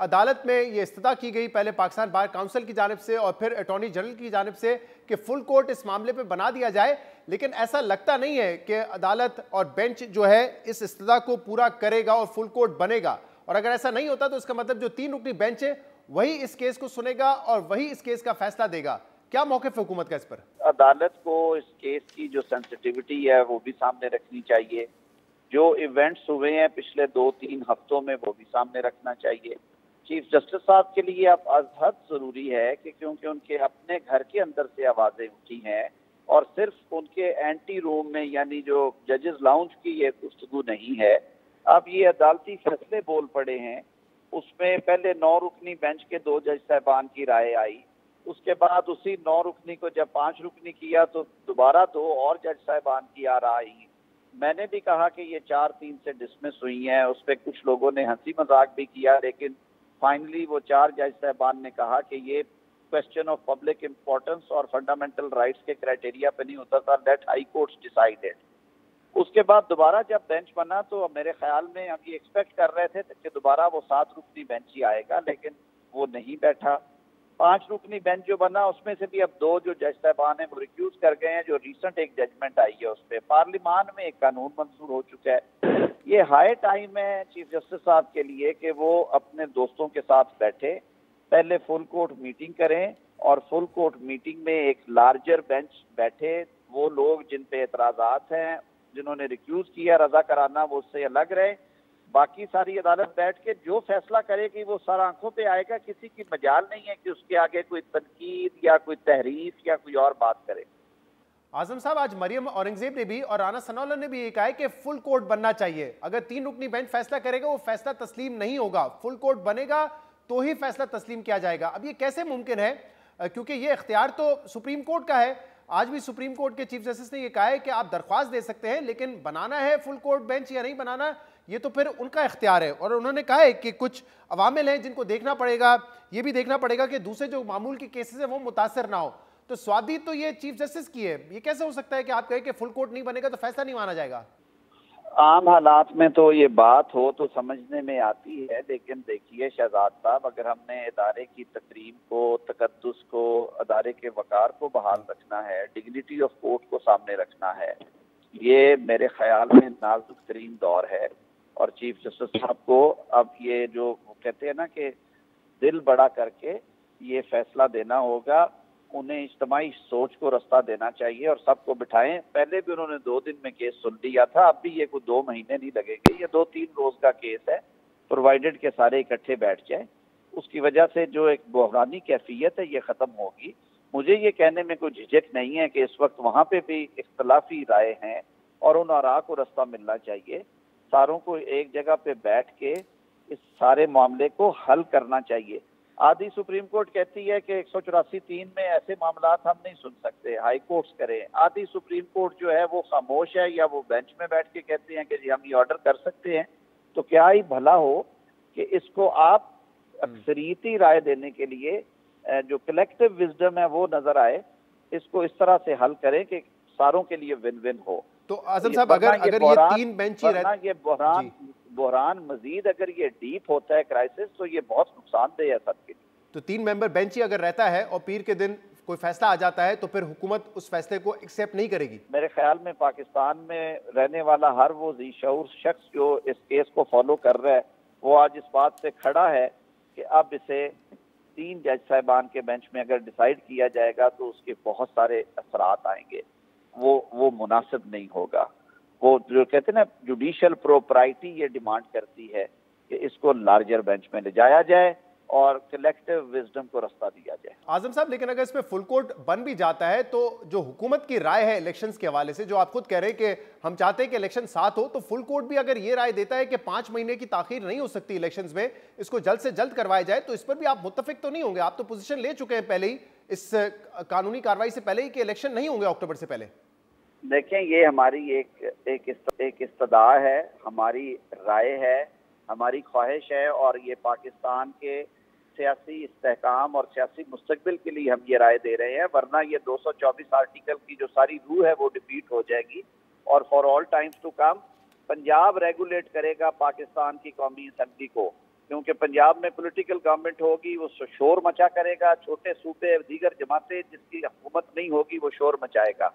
عدالت میں یہ استدعا کی گئی پہلے پاکستان بار کونسل کی جانب سے اور پھر اٹارنی جنرل کی جانب سے کہ فل کورٹ اس معاملے پہ بنا دیا جائے، لیکن ایسا لگتا نہیں ہے کہ عدالت اور بینچ جو ہے اس استدعا کو پورا کرے گا اور فل کورٹ بنے گا. اور اگر ایسا نہیں ہوتا تو اس کا مطلب جو 3 رکنی بینچ ہے وہی اس کیس کو سنے گا اور وہی اس کیس کا فیصلہ دے گا. کیا موقف ہے حکومت کا اس پر؟ عدالت کو اس کیس کی جو سینسٹیوٹی ہے وہ بھی سامنے رکھنی چاہیے. جو ایونٹس ہوئے ہیں پچھلے 2-3 ہفتوں میں وہ بھی سامنے رکھنا چاہیے. چیف جسٹس صاحب کے لیے اب از حد ضروری ہے کہ کیونکہ ان کے اپنے گھر کے اندر سے آوازیں اٹھی ہیں اور صرف ان کے اینٹی روم میں یعنی جو ججز لاؤنج کی یہ گفتگو نہیں ہے. اب یہ عدالتی فیصلے بول پڑے ہیں. اس میں پہلے 9 رکنی بینچ کے 2 جج صاحبان کی رائے آئی. اس کے بعد اسی 9 رکنی کو جب 5 رکنی کیا تو دوبارہ 2 اور جج صاحبان کی رائے آئی. میں نے بھی کہا کہ یہ 4-3 سے ڈسمس ہوئی ہیں. اس پہ کچھ لوگوں نے ہنسی مذاق بھی کیا, لیکن فائنلی وہ 4 جج صاحبان نے کہا کہ یہ کوسچن آف پبلک امپورٹنس اور فنڈامنٹل رائٹس کے کرائٹیریا پہ نہیں ہوتا تھا, لیٹ ہائی کورٹس ڈیسائیڈ. اس کے بعد دوبارہ جب بینچ بنا تو میرے خیال میں ہم یہ ایکسپیکٹ کر رہے تھے کہ دوبارہ وہ 7 رکنی بینچ ہی آئے گا, لیکن وہ نہیں بیٹھا. 5 رکنی بینچ جو بنا اس میں سے بھی اب 2 جو جج صاحبان ہیں وہ ریکیوز کر گئے ہیں. جو ریسنٹ ایک ججمنٹ آئی ہے اس پہ پارلیمان میں ایک قانون منظور ہو چکا ہے. یہ ہائی ٹائم ہے چیف جسٹس صاحب کے لیے کہ وہ اپنے دوستوں کے ساتھ بیٹھے, پہلے فل کورٹ میٹنگ کریں اور فل کورٹ میٹنگ میں ایک لارجر بینچ بیٹھے. وہ لوگ جن پہ اعتراضات ہیں, جنہوں نے ریکیوز کیا رضا کرانا, وہ اس سے الگ رہے. باقی ساری عدالت بیٹھ کے جو فیصلہ کرے گی وہ سارا آنکھوں پہ آئے گا. کسی کی مجال نہیں ہے کہ اس کے آگے کوئی تنقید یا کوئی تحریف یا کوئی اور بات کرے. اعظم صاحب, آج مریم اورنگزیب نے بھی اور رانا ثناء اللہ نے بھی یہ کہا ہے کہ فل کورٹ بننا چاہیے. اگر 3 رکنی بینچ فیصلہ کرے گا وہ فیصلہ تسلیم نہیں ہوگا, فل کورٹ بنے گا تو ہی فیصلہ تسلیم کیا جائے گا. اب یہ کیسے ممکن ہے, کیونکہ یہ اختیار تو سپریم کورٹ کا ہے. آج بھی سپریم کورٹ کے چیف جسٹس نے یہ کہا ہے کہ آپ درخواست دے سکتے ہیں, لیکن بنانا ہے فل کورٹ بینچ یا نہیں بنانا یہ تو پھر ان کا اختیار ہے. اور انہوں نے کہا ہے کہ کچھ عوامل ہیں جن کو دیکھنا پڑے گا, یہ بھی دیکھنا پڑے گا کہ دوسرے جو معمول کے کیسز ہیں وہ متاثر نہ ہو. تو سوادی تو یہ چیف جسٹس کی ہے, یہ کیسے ہو سکتا ہے کہ آپ کہیں کہ فل کورٹ نہیں بنے گا تو فیصلہ نہیں مانا جائے گا؟ عام حالات میں تو یہ بات ہو تو سمجھنے میں آتی ہے, لیکن دیکھیے شہزاد صاحب, اگر ہم نے ادارے کی تکریم کو, تقدس کو, ادارے کے وقار کو بحال رکھنا ہے, ڈگنیٹی آف کورٹ کو سامنے رکھنا ہے, یہ میرے خیال میں نازک ترین دور ہے. اور چیف جسٹس صاحب کو اب یہ جو کہتے ہیں نا کہ دل بڑا کر کے یہ فیصلہ دینا ہوگا. انہیں اجتماعی سوچ کو رستہ دینا چاہیے اور سب کو بٹھائیں. پہلے بھی انہوں نے 2 دن میں کیس سن لیا تھا, اب بھی یہ کوئی 2 مہینے نہیں لگے گے, یہ 2-3 روز کا کیس ہے, پرووائڈڈ کے سارے اکٹھے بیٹھ جائیں. اس کی وجہ سے جو ایک بحرانی کیفیت ہے یہ ختم ہوگی. مجھے یہ کہنے میں کوئی جھجک نہیں ہے کہ اس وقت وہاں پہ بھی اختلافی رائے ہیں اور ان آراء کو رستہ ملنا چاہیے. ساروں کو ایک جگہ پہ بیٹھ کے اس سارے معاملے کو حل کرنا چاہیے. آدھی سپریم کورٹ کہتی ہے کہ 184(3) میں ایسے معاملات ہم نہیں سن سکتے, ہائی کورٹس کریں. آدھی سپریم کورٹ جو ہے وہ خاموش ہے یا وہ بینچ میں بیٹھ کے کہتے ہیں کہ جی ہم یہ آرڈر کر سکتے ہیں. تو کیا ہی بھلا ہو کہ اس کو آپ اکثریتی رائے دینے کے لیے جو کلیکٹیو وزڈم ہے وہ نظر آئے, اس کو اس طرح سے حل کریں کہ ساروں کے لیے ون ون ہو. تو اعظم صاحب اگر یہ 3 بینچ ہی رہتا, یہ بحران مزید اگر یہ ڈیپ ہوتا ہے کرائسس, تو یہ بہت نقصان دہ ہے سب کے لیے. تو 3 ممبر بینچ ہی اگر رہتا ہے اور پیر کے دن کوئی فیصلہ آ جاتا ہے تو پھر حکومت اس فیصلے کو ایکسیپٹ نہیں کرے گی. میرے خیال میں پاکستان میں رہنے والا ہر وہ ذی شعور شخص جو اس کیس کو فالو کر رہا ہے وہ آج اس بات سے کھڑا ہے کہ اب اسے 3 جج صاحبان کے بینچ میں اگر ڈیسائیڈ کیا جائے گا تو اس کے بہت سارے اثرات آئیں گے. وہ مناسب نہیں ہوگا. وہ جو کہتے ہیں نا جوڈیشل پروپرائٹی یہ ڈیمانڈ کرتی ہے کہ اس کو لارجر بینچ میں لے جایا جائے اور کلیکٹیو وزڈم کو رستہ دیا جائے. اعظم صاحب, لیکن اگر اس پہ فل کورٹ بن بھی جاتا ہے تو جو حکومت کی رائے ہے الیکشنز کے حوالے سے, جو آپ خود کہہ رہے ہیں کہ ہم چاہتے ہیں کہ الیکشن 7 ہو, تو فل کورٹ بھی اگر یہ رائے دیتا ہے کہ 5 مہینے کی تاخیر نہیں ہو سکتی الیکشنز میں, اس کو جلد سے جلد کروایا جائے, تو اس پر بھی آپ متفق تو نہیں ہوں گے؟ آپ تو پوزیشن لے چکے ہیں پہلے ہی اس قانونی کارروائی سے پہلے ہی کہ الیکشن نہیں ہوں گے اکتوبر سے پہلے. دیکھیں, یہ ہماری ایک استدعا ہے, ہماری رائے ہے, ہماری خواہش ہے, اور یہ پاکستان کے سیاسی استحکام اور سیاسی مستقبل کے لیے ہم یہ رائے دے رہے ہیں. ورنہ یہ 224 آرٹیکل کی جو ساری روح ہے وہ ڈیفیٹ ہو جائے گی, اور for all times to come Punjab regulate کرے گا پاکستان کی قومی اسمبلی کو. کیونکہ پنجاب میں پولیٹیکل گورنمنٹ ہوگی وہ شور مچا کرے گا، چھوٹے صوبے دیگر جماعتیں جس کی حکومت نہیں ہوگی وہ شور مچائے گا.